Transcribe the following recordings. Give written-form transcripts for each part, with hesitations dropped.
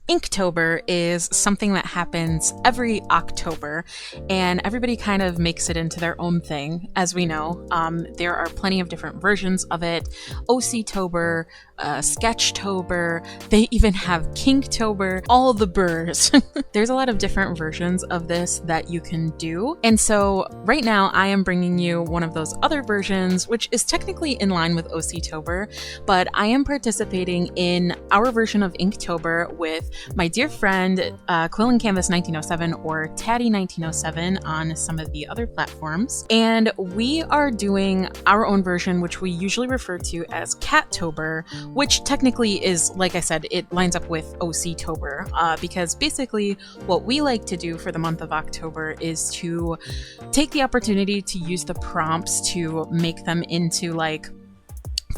Inktober is something that happens every October, and everybody kind of makes it into their own thing. As we know, there are plenty of different versions of it. OC-tober, Sketchtober, they even have Kinktober, all the burrs. There's a lot of different versions of this that you can do. And so right now I am bringing you one of those other versions, which is technically in line with OC-tober, but I am participating in our version of Inktober with my dear friend Quill and Canvas 1907 or Tatty 1907 on some of the other platforms. And we are doing our own version, which we usually refer to as CATTOBER, which technically is, like I said, it lines up with OC-tober, because basically what we like to do for the month of October is to take the opportunity to use the prompts to make them into like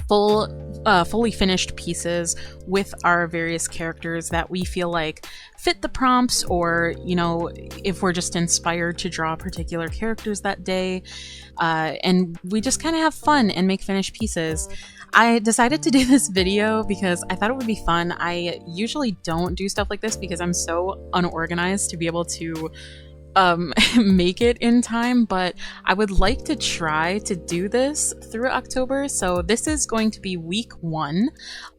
fully finished pieces with our various characters that we feel like fit the prompts, or, you know, if we're just inspired to draw particular characters that day, and we just kind of have fun and make finished pieces. I decided to do this video because I thought it would be fun. I usually don't do stuff like this because I'm so unorganized to be able to make it in time, but I would like to try to do this through October. So this is going to be week 1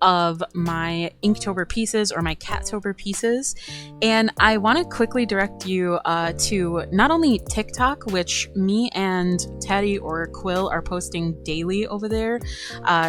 of my Inktober pieces, or my CATTOBER pieces, and I want to quickly direct you to not only TikTok, which me and Tatty or Quill are posting daily over there,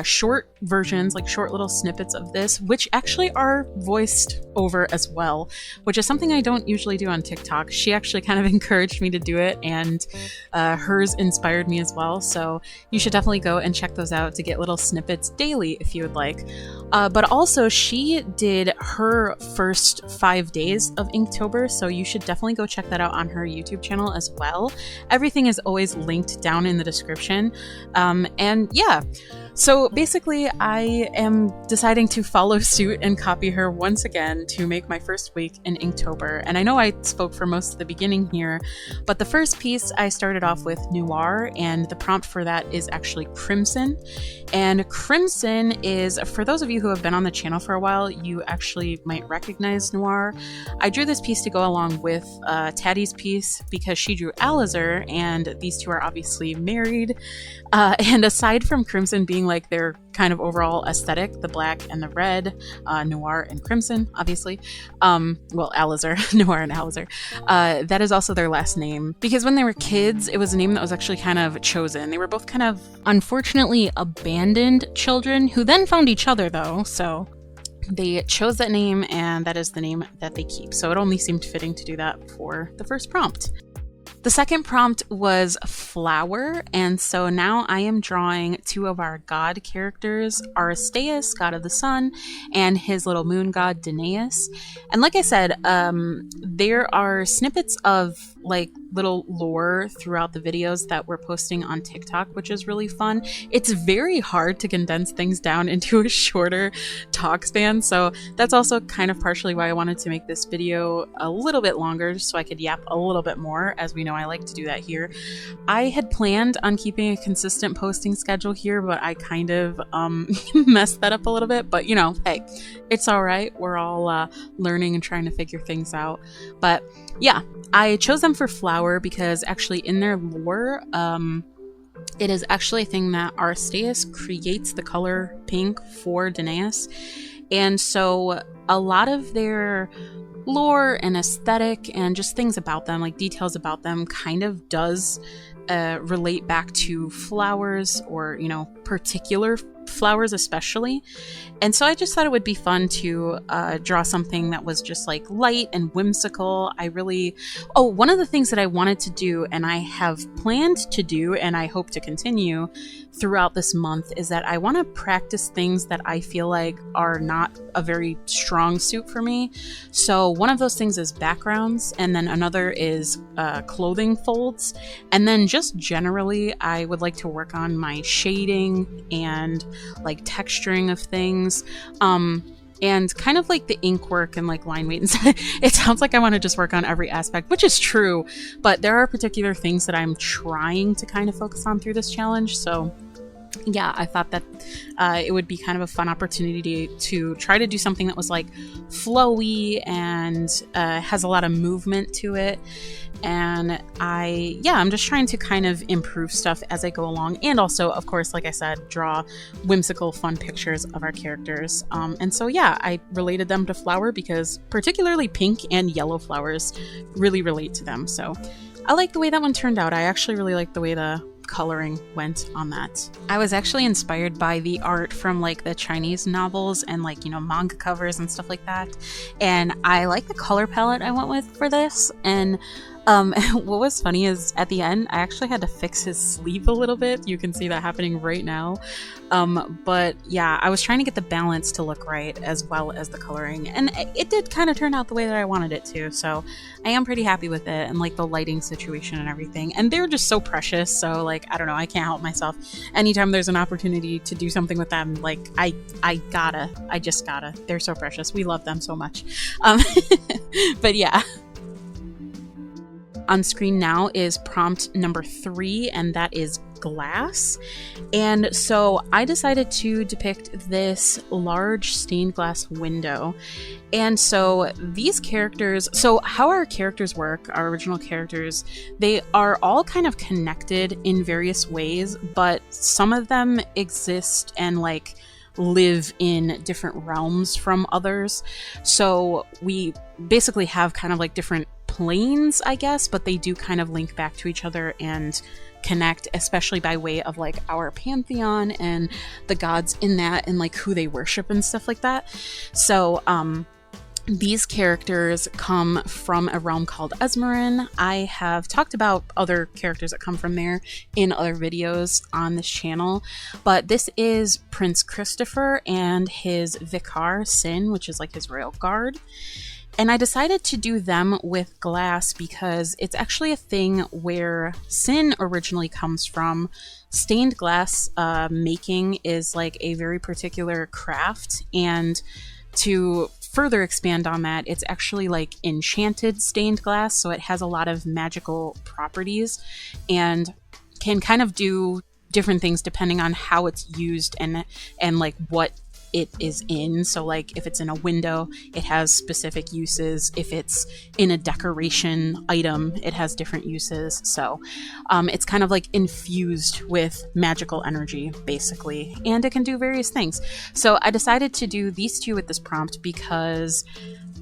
short versions, like short little snippets of this, which actually are voiced over as well, which is something I don't usually do on TikTok. She actually kind of encouraged me to do it, and hers inspired me as well, so you should definitely go and check those out to get little snippets daily if you would like. But also she did her first 5 days of Inktober, so you should definitely go check that out on her YouTube channel as well. Everything is always linked down in the description. And yeah, so basically I am deciding to follow suit and copy her once again to make my first week in Inktober. And I know I spoke for most of the beginning here, but the first piece I started off with Noir, and the prompt for that is actually Crimson. And Crimson is, for those of you who have been on the channel for a while, you actually might recognize Noir. I drew this piece to go along with Tatty's piece because she drew Alizar, and these two are obviously married. And aside from Crimson being like their kind of overall aesthetic, the black and the red, Noir and Crimson, obviously. Well, Alizar, Noir and Alizar. That is also their last name, because when they were kids, it was a name that was actually kind of chosen. They were both kind of unfortunately abandoned children who then found each other though, so they chose that name, and that is the name that they keep. So it only seemed fitting to do that for the first prompt. The second prompt was Flower, and so now I am drawing 2 of our god characters, Aristeus, god of the sun, and his little moon god, Danaeus. And like I said, there are snippets of like little lore throughout the videos that we're posting on TikTok, which is really fun. It's very hard to condense things down into a shorter talk span, so that's also kind of partially why I wanted to make this video a little bit longer, so I could yap a little bit more. As we know, I like to do that here. I had planned on keeping a consistent posting schedule here, but I kind of messed that up a little bit, but you know, hey, it's all right. We're all learning and trying to figure things out. But yeah, I chose them for Flower because actually in their lore, it is actually a thing that Aristeus creates the color pink for Danaeus. And so a lot of their lore and aesthetic and just things about them, like details about them, kind of does relate back to flowers, or, you know, particular flowers especially. And so I just thought it would be fun to draw something that was just like light and whimsical. One of the things that I wanted to do, and I have planned to do, and I hope to continue throughout this month, is that I want to practice things that I feel like are not a very strong suit for me. So one of those things is backgrounds, and then another is clothing folds, and then just generally I would like to work on my shading and like texturing of things, and kind of like the ink work and like line weight and stuff. It sounds like I want to just work on every aspect, which is true, but there are particular things that I'm trying to kind of focus on through this challenge. So yeah, I thought that it would be kind of a fun opportunity to try to do something that was like flowy and has a lot of movement to it. And I'm just trying to kind of improve stuff as I go along. And also, of course, like I said, draw whimsical, fun pictures of our characters. And so, yeah, I related them to flower because particularly pink and yellow flowers really relate to them. So I like the way that one turned out. I actually really like the way the coloring went on that. I was actually inspired by the art from like the Chinese novels and like, you know, manga covers and stuff like that. And I like the color palette I went with for this. And what was funny is at the end, I actually had to fix his sleeve a little bit. You can see that happening right now. But yeah, I was trying to get the balance to look right as well as the coloring. And it did kind of turn out the way that I wanted it to. So I am pretty happy with it and like the lighting situation and everything. And they're just so precious. So like, I don't know, I can't help myself. Anytime there's an opportunity to do something with them, like I just gotta. They're so precious. We love them so much. But yeah. On screen now is prompt number 3, and that is glass. And so I decided to depict this large stained glass window. And so these characters, so how our characters work, our original characters, they are all kind of connected in various ways, but some of them exist and like live in different realms from others. So we basically have kind of like different planes, I guess, but they do kind of link back to each other and connect, especially by way of like our pantheon and the gods in that and like who they worship and stuff like that. So these characters come from a realm called Esmerin. I have talked about other characters that come from there in other videos on this channel, but this is Prince Christopher and his Vicar Sin, which is like his royal guard. And I decided to do them with glass because it's actually a thing where Sin originally comes from. Stained glass making is like a very particular craft, and to further expand on that, it's actually like enchanted stained glass, so it has a lot of magical properties and can kind of do different things depending on how it's used and like what it is in. So like if it's in a window, it has specific uses. If it's in a decoration item, it has different uses. So it's kind of like infused with magical energy basically, and it can do various things. So I decided to do these two with this prompt because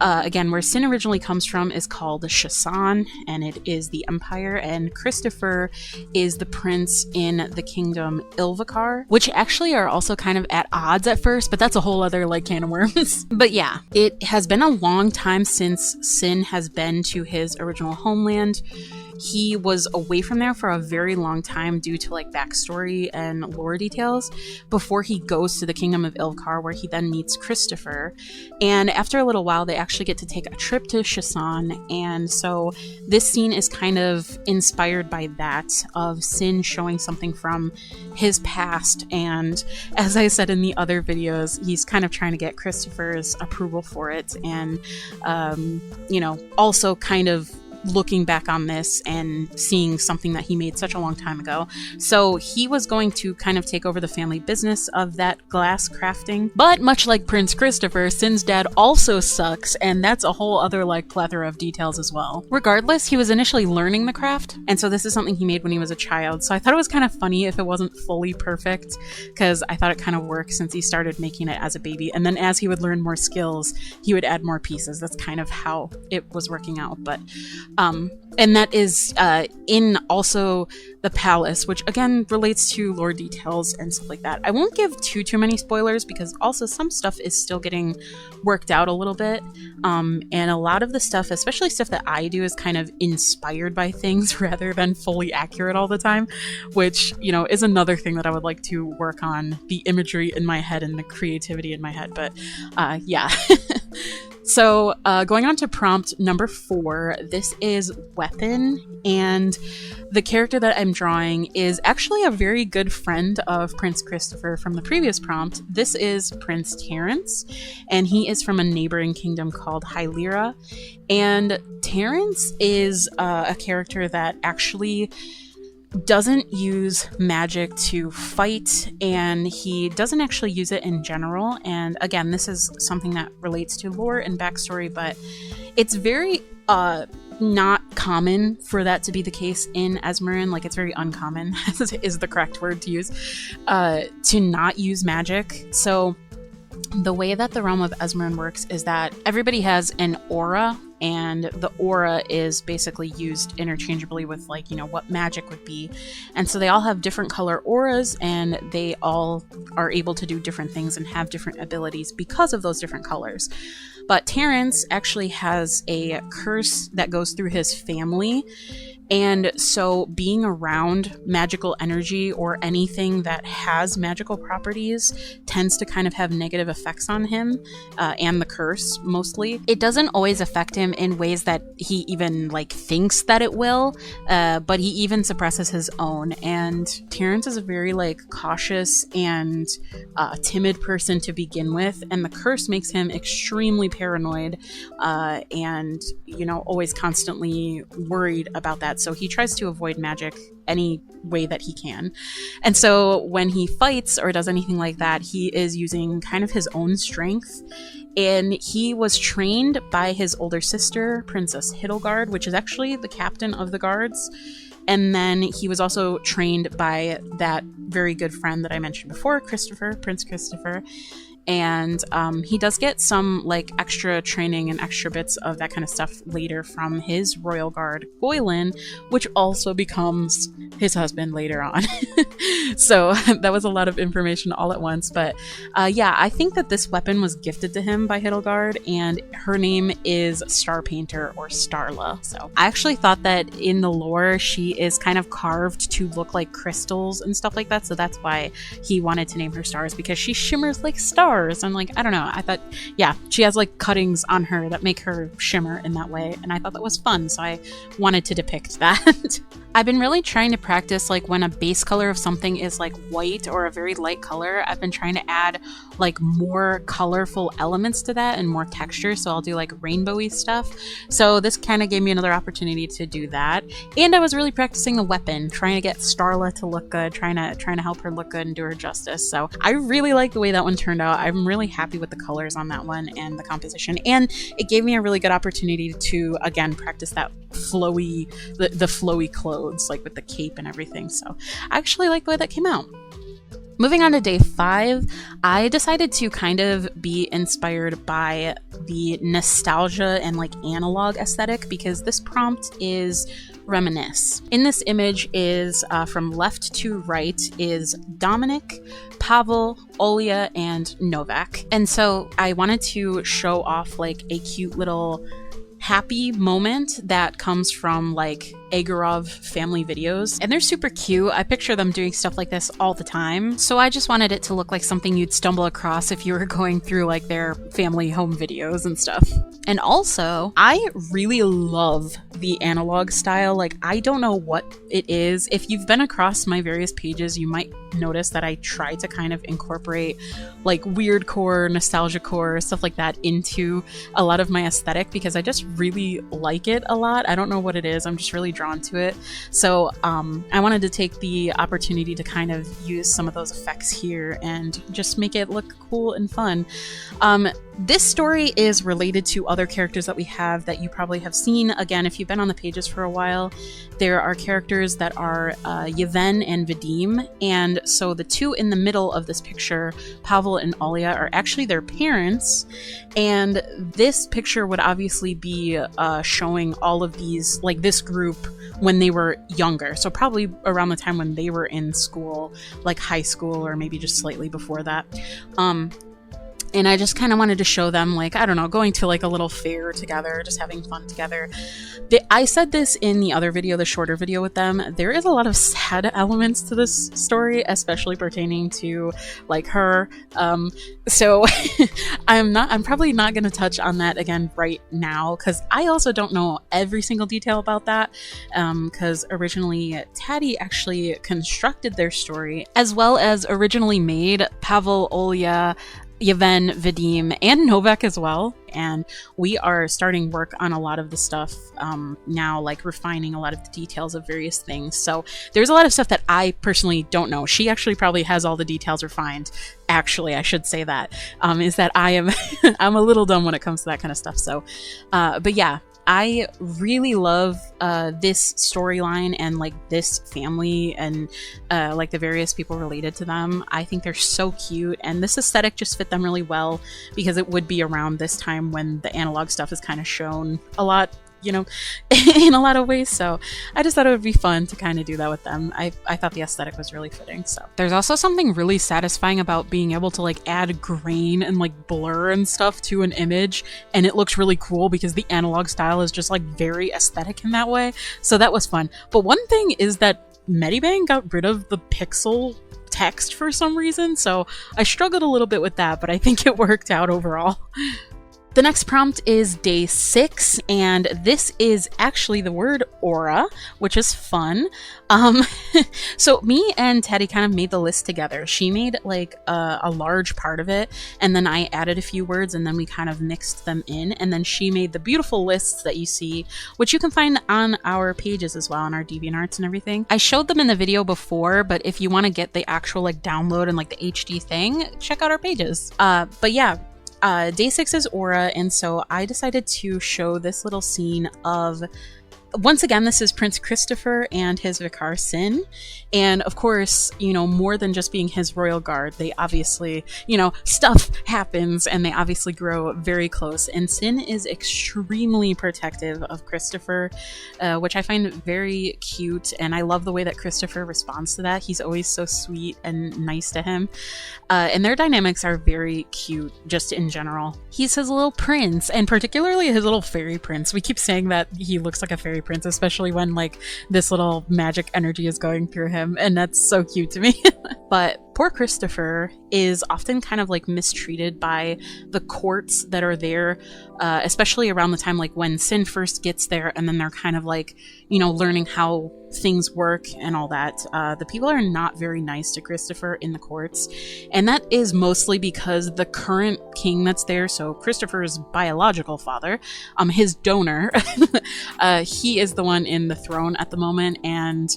again, where Sin originally comes from is called Shasan, and it is the Empire, and Christopher is the prince in the kingdom Ilvikar, which actually are also kind of at odds at first, but that's a whole other like can of worms. But yeah, it has been a long time since Sin has been to his original homeland. He was away from there for a very long time due to like backstory and lore details before he goes to the kingdom of Ilvikar, where he then meets Christopher. And after a little while, they actually get to take a trip to Shasan. And so this scene is kind of inspired by that, of Sin showing something from his past. And as I said in the other videos, he's kind of trying to get Christopher's approval for it. And, you know, also kind of looking back on this and seeing something that he made such a long time ago. So he was going to kind of take over the family business of that glass crafting. But much like Prince Christopher, Sin's dad also sucks, and that's a whole other like plethora of details as well. Regardless, he was initially learning the craft, and so this is something he made when he was a child. So I thought it was kind of funny if it wasn't fully perfect, because I thought it kind of worked since he started making it as a baby, and then as he would learn more skills, he would add more pieces. That's kind of how it was working out. But and that is in also the palace, which again relates to lore details and stuff like that. I won't give too many spoilers because also some stuff is still getting worked out a little bit. And a lot of the stuff, especially stuff that I do, is kind of inspired by things rather than fully accurate all the time, which, you know, is another thing that I would like to work on, the imagery in my head and the creativity in my head. But yeah. So going on to prompt number 4, this is weapon, and the character that I'm drawing is actually a very good friend of Prince Christopher from the previous prompt. This is Prince Terence, and he is from a neighboring kingdom called Hylera. And Terence is a character that actually doesn't use magic to fight, and he doesn't actually use it in general. And again, this is something that relates to lore and backstory, but it's very not common for that to be the case in Esmeralda. Like, it's very uncommon is the correct word to use, to not use magic. So the way that the realm of Esmeralda works is that everybody has an aura, and the aura is basically used interchangeably with, like, you know, what magic would be. And so they all have different color auras, and they all are able to do different things and have different abilities because of those different colors. But Terrence actually has a curse that goes through his family. And so being around magical energy or anything that has magical properties tends to kind of have negative effects on him, and the curse mostly. It doesn't always affect him in ways that he even like thinks that it will, but he even suppresses his own. And Terrence is a very like cautious and timid person to begin with, and the curse makes him extremely paranoid, and, you know, always constantly worried about that. So he tries to avoid magic any way that he can. And so when he fights or does anything like that, he is using kind of his own strength. And he was trained by his older sister, Princess Hildegard, which is actually the captain of the guards. And then he was also trained by that very good friend that I mentioned before, Christopher, Prince Christopher. And he does get some like extra training and extra bits of that kind of stuff later from his royal guard, Goylin, which also becomes his husband later on. So that was a lot of information all at once. But yeah, I think that this weapon was gifted to him by Hildegard, and her name is Star Painter or Starla. So I actually thought that in the lore, she is kind of carved to look like crystals and stuff like that. So that's why he wanted to name her Stars, because she shimmers like stars. I'm like, I don't know. I thought, yeah, she has like cuttings on her that make her shimmer in that way. And I thought that was fun. So I wanted to depict that. I've been really trying to practice, like, when a base color of something is like white or a very light color, I've been trying to add like more colorful elements to that and more texture. So I'll do like rainbowy stuff. So this kind of gave me another opportunity to do that. And I was really practicing the weapon, trying to get Starla to look good, trying to help her look good and do her justice. So I really like the way that one turned out. I'm really happy with the colors on that one and the composition. And it gave me a really good opportunity to, again, practice that flowy, the flowy clothes, like with the cape and everything. So I actually like the way that came out. Moving on to day 5, I decided to kind of be inspired by the nostalgia and like analog aesthetic, because this prompt is reminisce. In this image is, from left to right, is Dominic, Pavel, Olya, and Novak. And so I wanted to show off like a cute little happy moment that comes from like Agorov family videos, and they're super cute. I picture them doing stuff like this all the time, so I just wanted it to look like something you'd stumble across if you were going through like their family home videos and stuff. And also, I really love the analog style. Like, I don't know what it is. If you've been across my various pages, you might notice that I try to kind of incorporate like weird core, nostalgia core, stuff like that into a lot of my aesthetic, because I just really like it a lot. I don't know what it is. I'm just really drawn to it. So I wanted to take the opportunity to kind of use some of those effects here and just make it look cool and fun. This story is related to other characters that we have that you probably have seen. Again, if you've been on the pages for a while, there are characters that are Yevhen and Vadim, and so the two in the middle of this picture, Pavel and Olya, are actually their parents, and this picture would obviously be showing all of these, like this group, when they were younger, so probably around the time when they were in school, like high school, or maybe just slightly before that. And I just kind of wanted to show them, like, I don't know, going to like a little fair together, just having fun together. I said this in the other video, the shorter video with them, there is a lot of sad elements to this story, especially pertaining to like her. So I'm probably not going to touch on that again right now, because I also don't know every single detail about that, because originally Tatty actually constructed their story, as well as originally made Pavel, Olya, Yevhen, Vadim, and Novak as well. and we are starting work on a lot of the stuff now, like refining a lot of the details of various things. So there's a lot of stuff that I personally don't know. She actually probably has all the details refined. Actually, I should say that, is that I am I'm a little dumb when it comes to that kind of stuff. So but yeah, I really love this storyline and like this family and like the various people related to them. I think they're so cute, and this aesthetic just fit them really well because it would be around this time when the analog stuff is kind of shown a lot, you know, in a lot of ways. So I just thought it would be fun to kind of do that with them. I thought the aesthetic was really fitting. So there's also something really satisfying about being able to like add grain and like blur and stuff to an image, and it looks really cool because the analog style is just like very aesthetic in that way. So that was fun. But one thing is that Medibang got rid of the pixel text for some reason, so I struggled a little bit with that, but I think it worked out overall. The next prompt is day 6, and this is actually the word aura, which is fun. So me and Tatty kind of made the list together. She made like a large part of it, and then I added a few words, and then we kind of mixed them in, and then she made the beautiful lists that you see, which you can find on our pages as well, on our DeviantArts and everything. I showed them in the video before, but if you want to get the actual like download and like the HD thing, check out our pages. But yeah, day 6 is aura, and so I decided to show this little scene of, once again, this is Prince Christopher and his vicar Sin, and of course, you know, more than just being his royal guard, they obviously, you know, stuff happens and they obviously grow very close, and Sin is extremely protective of Christopher, which I find very cute, and I love the way that Christopher responds to that. He's always so sweet and nice to him, and their dynamics are very cute just in general. He's his little prince, and particularly his little fairy prince. We keep saying that he looks like a fairy prince, especially when like this little magic energy is going through him, and that's so cute to me. But poor Christopher is often kind of like mistreated by the courts that are there, especially around the time like when Sin first gets there, and then they're kind of like, you know, learning how things work and all that. The people are not very nice to Christopher in the courts, and that is mostly because the current king that's there, so Christopher's biological father, his donor, he is the one in the throne at the moment, and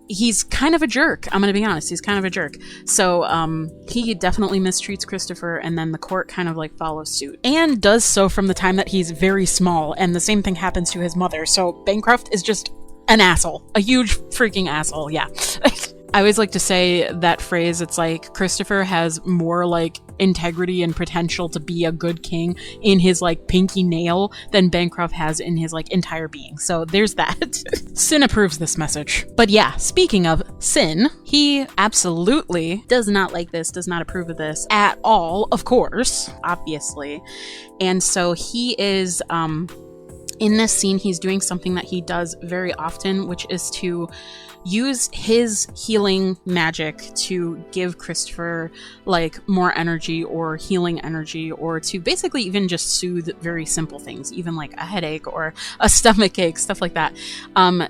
he's kind of a jerk. I'm gonna be honest, he's kind of a jerk. So he definitely mistreats Christopher, and then the court kind of like follows suit, and does so from the time that he's very small, and the same thing happens to his mother. So Bancroft is just an asshole, a huge freaking asshole. Yeah. I always like to say that phrase, it's like Christopher has more like integrity and potential to be a good king in his like pinky nail than Bancroft has in his like entire being. So there's that. Sin approves this message. But yeah, speaking of Sin, he absolutely does not like this, does not approve of this at all, of course, obviously. And so he is, in this scene, he's doing something that he does very often, which is to use his healing magic to give Christopher like more energy or healing energy, or to basically even just soothe very simple things, even like a headache or a stomach ache, stuff like that.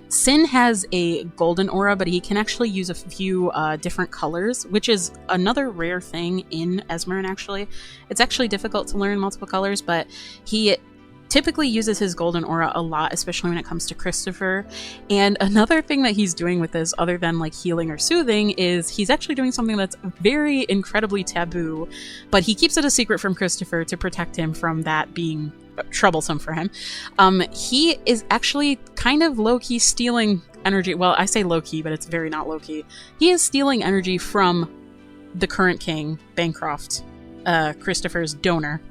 Sin has a golden aura, but he can actually use a few different colors, which is another rare thing in Esmeralda. Actually, it's actually difficult to learn multiple colors, but he typically uses his golden aura a lot, especially when it comes to Christopher. And another thing that he's doing with this, other than like healing or soothing, is he's actually doing something that's very incredibly taboo, but he keeps it a secret from Christopher to protect him from that being troublesome for him. He is actually kind of low-key stealing energy. Well, I say low-key, but it's very not low-key. He is stealing energy from the current king, Bancroft, Christopher's donor,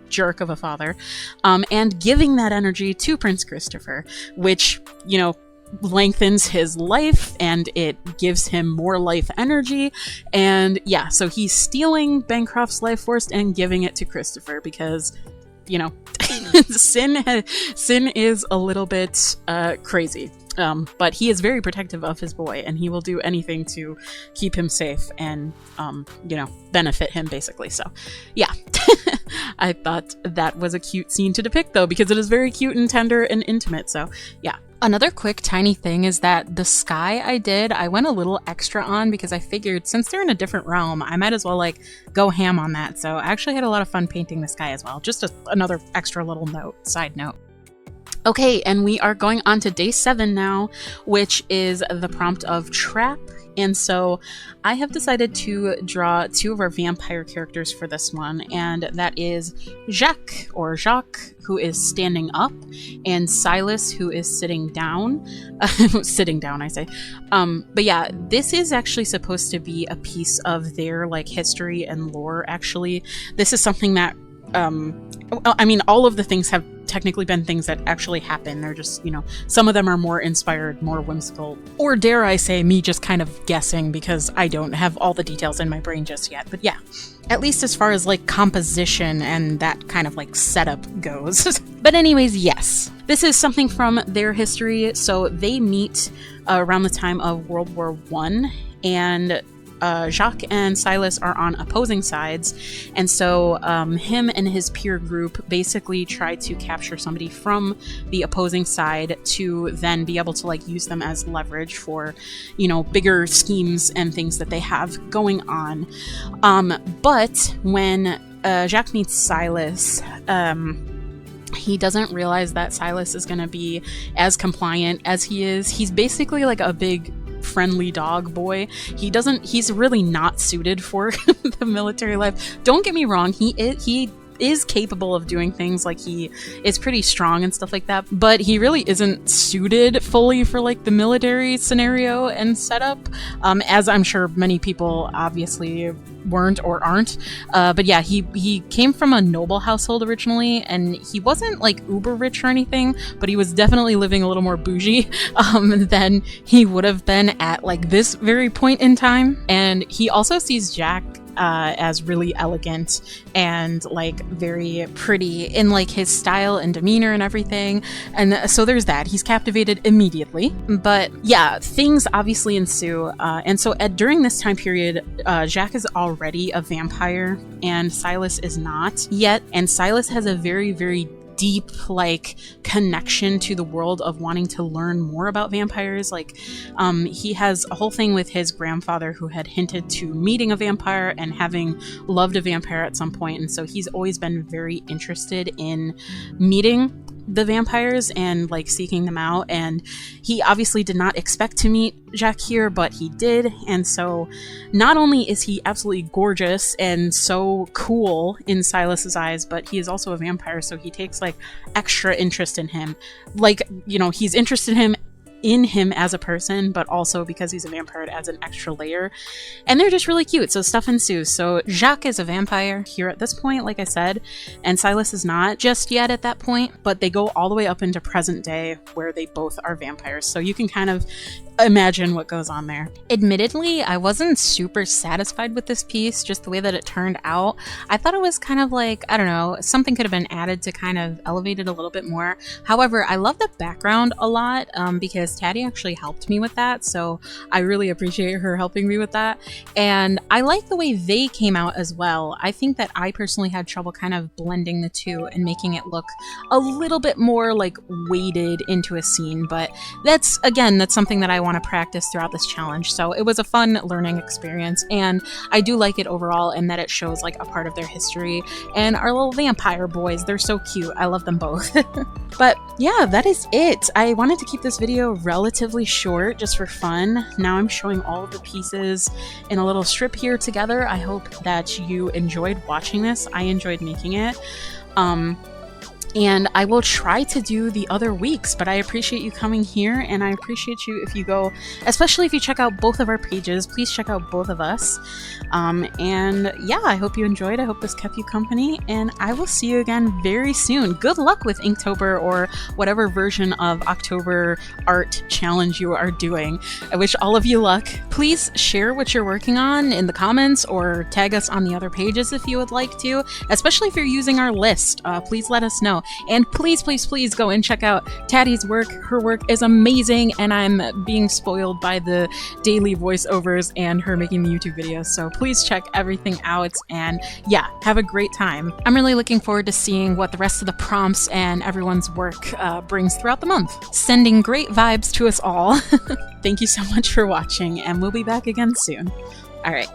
jerk of a father, and giving that energy to Prince Christopher, which, you know, lengthens his life and it gives him more life energy. And yeah, so he's stealing Bancroft's life force and giving it to Christopher because, you know, Sin is a little bit crazy. But he is very protective of his boy, and he will do anything to keep him safe and, you know, benefit him, basically. So, yeah. I thought that was a cute scene to depict, though, because it is very cute and tender and intimate. So, yeah. Another quick tiny thing is that the sky I went a little extra on because I figured since they're in a different realm, I might as well like go ham on that. So I actually had a lot of fun painting the sky as well. Just another extra little side note. Okay, and we are going on to day 7 now, which is the prompt of trap. And so I have decided to draw 2 of our vampire characters for this one, and that is Jacques, who is standing up, and Silas, who is sitting down. Sitting down, I say. But yeah, this is actually supposed to be a piece of their like history and lore, actually. This is something that, I mean, all of the things have technically been things that actually happen. They're just, you know, some of them are more inspired, more whimsical, or dare I say, me just kind of guessing because I don't have all the details in my brain just yet. But yeah, at least as far as like composition and that kind of like setup goes. But anyways, yes, this is something from their history. So they meet around the time of World War I, and Jacques and Silas are on opposing sides, and so him and his peer group basically try to capture somebody from the opposing side to then be able to like use them as leverage for, you know, bigger schemes and things that they have going on. But when Jacques meets Silas, he doesn't realize that Silas is going to be as compliant as he is. He's basically like a big friendly dog boy. He's really not suited for the military life. Don't get me wrong, he is capable of doing things, like he is pretty strong and stuff like that, but he really isn't suited fully for like the military scenario and setup, as I'm sure many people obviously weren't or aren't. But yeah, he came from a noble household originally, and he wasn't like uber rich or anything, but he was definitely living a little more bougie than he would have been at like this very point in time. And he also sees Jack as really elegant and like very pretty in like his style and demeanor and everything, and so there's that. He's captivated immediately. But yeah, things obviously ensue, and so during this time period, Jacques is already a vampire and Silas is not yet, and Silas has a very, very deep like connection to the world of wanting to learn more about vampires. Like he has a whole thing with his grandfather who had hinted to meeting a vampire and having loved a vampire at some point, and so he's always been very interested in meeting the vampires and like seeking them out. And he obviously did not expect to meet Jacques here, but he did. And so not only is he absolutely gorgeous and so cool in Silas's eyes, but he is also a vampire, so he takes like extra interest in him. Like, you know, he's interested in him as a person, but also because he's a vampire, it adds an extra layer, and they're just really cute. So stuff ensues. So Jacques is a vampire here at this point, like I said, and Silas is not just yet at that point, but they go all the way up into present day where they both are vampires. So you can kind of imagine what goes on there. Admittedly, I wasn't super satisfied with this piece, just the way that it turned out. I thought it was kind of like, I don't know, something could have been added to kind of elevate it a little bit more. However, I love the background a lot, because Tatty actually helped me with that, so I really appreciate her helping me with that. And I like the way they came out as well. I think that I personally had trouble kind of blending the two and making it look a little bit more like weighted into a scene, but that's something that I want to practice throughout this challenge. So it was a fun learning experience, and I do like it overall, and that it shows like a part of their history. And our little vampire boys, they're so cute. I love them both. But yeah, that is it. I wanted to keep this video relatively short just for fun. Now I'm showing all of the pieces in a little strip here together. I hope that you enjoyed watching this. I enjoyed making it. And I will try to do the other weeks, but I appreciate you coming here, and I appreciate you if you go, especially if you check out both of our pages. Please check out both of us. And yeah, I hope you enjoyed. I hope this kept you company, and I will see you again very soon. Good luck with Inktober or whatever version of October art challenge you are doing. I wish all of you luck. Please share what you're working on in the comments, or tag us on the other pages if you would like to, especially if you're using our list. Please let us know. And please, please, please go and check out Tatty's work. Her work is amazing, and I'm being spoiled by the daily voiceovers and her making the YouTube videos. So please check everything out, and yeah, have a great time. I'm really looking forward to seeing what the rest of the prompts and everyone's work brings throughout the month. Sending great vibes to us all. Thank you so much for watching, and we'll be back again soon. All right.